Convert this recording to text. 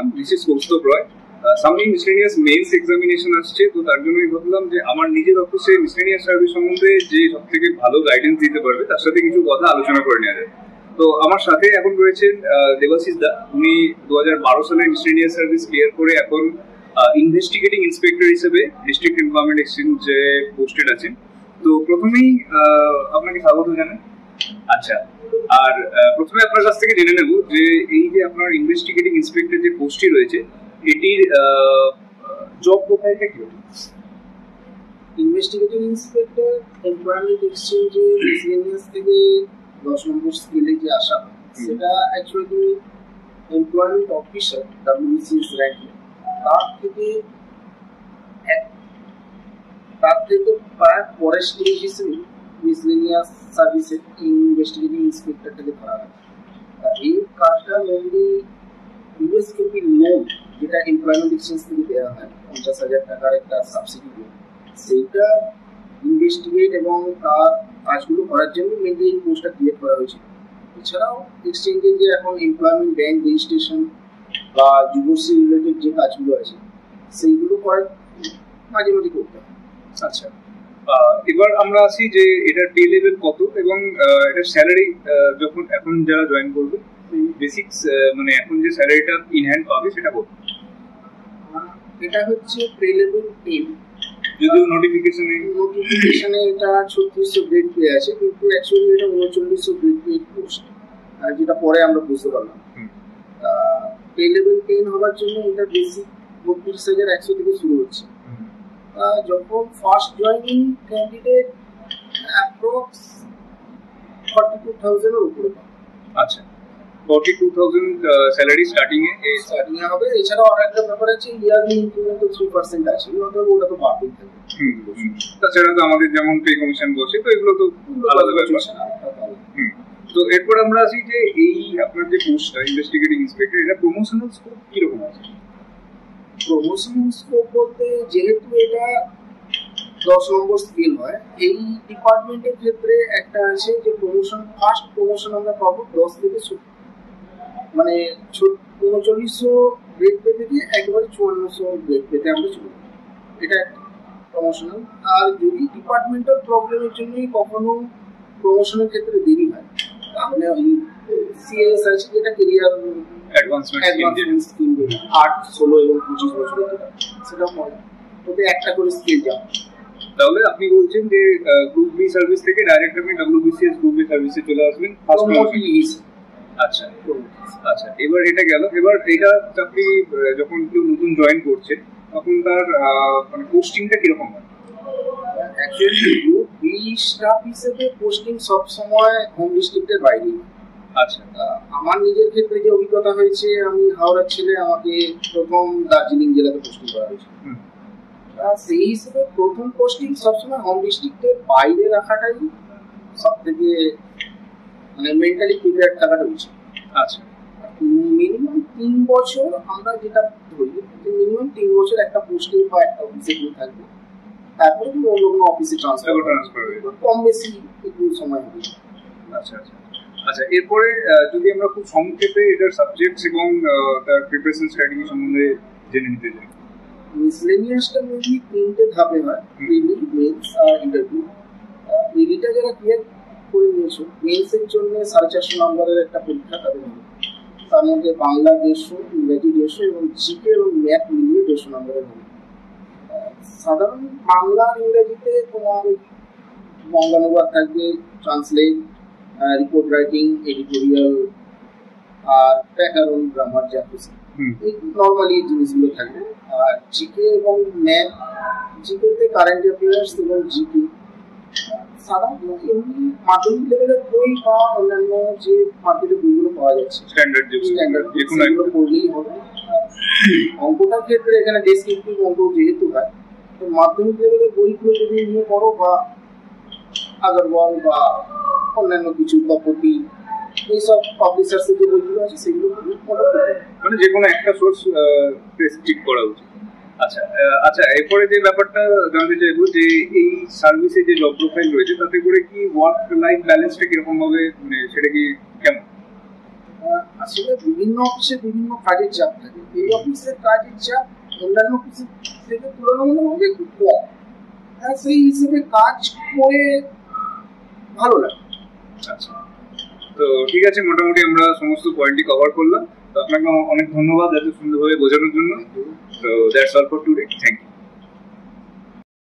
Bardhaman, this is Kaustav রয়। সামনে miscellaneous men's examination আসছে, তো তার জন্যই ভাবলাম যে আমার নিজের অফিসে মিসলেনিয়াস সার্ভিস সম্বন্ধে যে সব থেকে ভালো গাইডেন্স দিতে পারবে তার সাথে কিছু কথা আলোচনা করে নেওয়া যায়। তো আমার সাথে এখন রয়েছেন দেবাশিস দা। উনি 2012 সালে মিসলেনিয়াস সার্ভিস ক্লিয়ার করে এখন ইনভেস্টিগেটিং ইন্সপেক্টর হিসেবে ডিস্ট্রিক্ট এমপ্লয়মেন্ট এক্সচেঞ্জে পোস্টেড আছেন। তো প্রথমেই আপনাকে স্বাগত জানাই। আচ্ছা, আর প্রথমে আপনার কাছ থেকে জেনে নেব যে এই যে আপনার ইনভেস্টিগেটিং ইন্সপেক্টর যে পোস্টটি রয়েছে এটির জব প্রোফাইলটা কি? ইনভেস্টিগেটিং ইন্সপেক্টর এমপ্লয়মেন্ট এক্সচেঞ্জে মিসলেনিয়াস থেকে 10 নম্বর স্কেলে যে আসা সেটা অ্যাকচুয়ালি এমপ্লয়মেন্ট অফিসার WBCS র্যাঙ্কে তার থেকে প্রায় পরের স্টেজ হিসেবে মিসলেনিয়াস সার্ভিসের ইনভেস্টিগেটিং ইন্সপেক্টরটাকে ধরা হয়। এই কাজটা মেনলি ইউএসকেপি লোন যেটা এমপ্লয়মেন্ট এক্সচেঞ্জ থেকে দেওয়া হয় 50,000 টাকার একটা সাবসিডি লোন, সেইটা ইনভেস্টিগেট এবং তার কাজগুলো করার জন্য মেনলি এই পোস্টটা ক্রিয়েট করা হয়েছে। এছাড়াও এক্সচেঞ্জে যে এখন এমপ্লয়মেন্ট ব্যাংক রেজিস্ট্রেশন বা যুবশ্রী রিলেটেড যে কাজগুলো আছে সেইগুলো করার মাঝে মাঝে করতে হয়। আচ্ছা, এবার আমরা আসি যে এটার পে লেভেল কত এবং এটার স্যালারি যখন এখন যারা জয়েন করবে বেসিক্স মানে এখন যে স্যালারিটা ইন হ্যান্ড পাবে সেটা কত? এটা হচ্ছে পে লেভেল 10, যদিও নোটিফিকেশনে এটা 3600 গ্রেড পে আছে, কিন্তু অ্যাকচুয়ালি এটা 3900 গ্রেড পে পোস্ট, যেটা পরে আমরা বুঝতে পারলাম। পে লেভেল 10 হওয়ার জন্য এটা বেসিক 32,100 থেকে শুরু হচ্ছে। যখন ফার্স্ট জয়েনিং ক্যান্ডিডেট অ্যাপ্রক্স 42,000 এর উপরে পাবে। আচ্ছা, 42,000 স্যালারি স্টার্টিং এ হবে। এছাড়াও আর একটা ব্যাপার আছে, ইয়ারলি ইনক্রিমেন্ট 3% আছে, ওটা তো বাড়তেই থাকবে। তাছাড়া তো আমাদের যেমন পে কমিশন বসে, তো এগুলো তো আলাদা ব্যাপার। তো এরপর আমরা আসি যে এই আপনার যে পোস্টটা ইনভেস্টিগেটিং ইন্সপেক্টর, এটা প্রমোশনাল স্কোপ কিরকম আছে? প্রমোশনাল স্কোপ বলতে, যেহেতু এটা 10 নম্বর স্কেল হয়, এই ডিপার্টমেন্টের ক্ষেত্রে একটা আছে যে ফার্স্ট প্রমোশন আমরা পাবো 10 থেকে 70, মানে 3900 গ্রেড পে থেকে একবারে 5400 গ্রেড পেতে আমরা চলে যাবো। এটা প্রমোশনাল। আর যদি ডিপার্টমেন্টাল প্রবলেমের জন্যই কখনো প্রমোশনের ক্ষেত্রে দেরি হয়, তাহলে ওই সিএস আছে যেটা কেরিয়ার অ্যাডভান্সমেন্ট স্কিম 8, 16 এবং 25 বছরের যেটা, সেটা পড়ে ওতে একটা করে স্কেল যাবে। তাহলে আপনি বলছেন যে গ্রুপ বি সার্ভিস থেকে ডাইরেক্ট আপনি WBCS গ্রুপ বি সার্ভিসে চলে আসবেন ফার্স্ট প্রমোশন। আচ্ছা আচ্ছা, এবার এটা গেল। এবার এটা আপনি যখন কেউ নতুন জয়েন করছে তখন তার মানে পোস্টিংটা কিরকম হয়? অ্যাকচুয়ালি গ্রুপ বি স্টাফ হিসেবে পোস্টিং সব সময় হোম ডিস্ট্রিক্টের বাইরে। আচ্ছা, আমার নিজের ক্ষেত্রে যে অভিজ্ঞতা হয়েছে, আমি হাওড়ার ছেলে, আমাকে প্রথম দার্জিলিং জেলাতে পোস্টিং করা হয়েছে। সেই হিসেবে প্রথম পোস্টিং সবসময় হোম ডিস্ট্রিক্টের বাইরে রাখাটাই সব থেকে মানে মেন্টালি প্রিপেয়ার্ড থাকাটা উচিত। আচ্ছা, মিনিমাম 3 বছর আমরা যেটা ধরি, মিনিমাম 3 বছর একটা পোস্টিং বা একটা অফিসে থাকবে, তারপরে তুমি অন্য কোনো অফিসে ট্রান্সফার হবে, কম বেশি একটু সময় হবে। আচ্ছা আচ্ছা আচ্ছা, এরপরে যদি আমরা খুব সংক্ষেপে এটার সাবজেক্টস এবং তার প্রিপারেশন স্ট্র্যাটেজি সম্বন্ধে জেনে নিতে চাই। মিসলেনিয়াসটা মেনলি 3টে ধাপে হয়, প্রিলি, মেন্স আর ইন্টারভিউ। প্রিলিটা যারা ক্লিয়ার করে নিয়েছো, মেন্সের জন্য 450 নম্বরের একটা পরীক্ষা তাদের হবে। তার মধ্যে বাংলা 150, ইংরেজি 150 এবং জিকে এবং ম্যাথ মিলিয়ে 150 নম্বরের হবে। সাধারণ বাংলা আর ইংরেজিতে তোমার বঙ্গানুবাদ থাকবে, ট্রান্সলেট, রিপোর্ট রাইটিং, এডিটোরিয়াল আর ব্যাকরণ, গ্রামার, যা কিছু এই নর্মালি জিনিসগুলো থাকবে। আর জিকে এবং ম্যাথ, জিকেতে কারেন্ট অ্যাফেয়ার্স এবং জিকে সাধারণত এমনি মাধ্যমিক লেভেলের বই বা অন্যান্য যে মার্কেটে বইগুলো পাওয়া যাচ্ছে স্ট্যান্ডার্ড যেগুলো পড়লেই হবে। অঙ্কটার ক্ষেত্রে এখানে ডেসক্রিপটিভ অঙ্ক যেহেতু হয়, তো মাধ্যমিক লেভেলের বইগুলো যদি নিয়ে পড়ো বা আগরওয়াল বা অন্যান্য কিছু তপতি, এইসব পাবলিশার্সের যে বইগুলো আছে সেগুলো মানে যে কোনো একটা সোর্স ঠিক করা উচিত। আচ্ছা আচ্ছা, এরপরে যে ব্যাপারটা জানতে চাইবো যে এই সার্ভিসে যে জব প্রোফাইল রয়েছে তাতে করে কি ওয়ার্ক লাইফ ব্যালেন্সটা কিরকম হবে, মানে সেটা কি কেমন? আসলে বিভিন্ন অফিসে বিভিন্ন কাজের চাপ থাকে, এই অফিসের কাজের চাপ অন্যান্য অফিসের থেকে তুলনামূলকভাবে একটু কম, সেই হিসেবে কাজ করে ভালো লাগে। আচ্ছা, তো ঠিক আছে, মোটামুটি আমরা সমস্ত পয়েন্টই কভার করলাম। তো আপনাকে অনেক ধন্যবাদ এত সুন্দরভাবে বোঝানোর জন্য। তো that's all for today, thank you.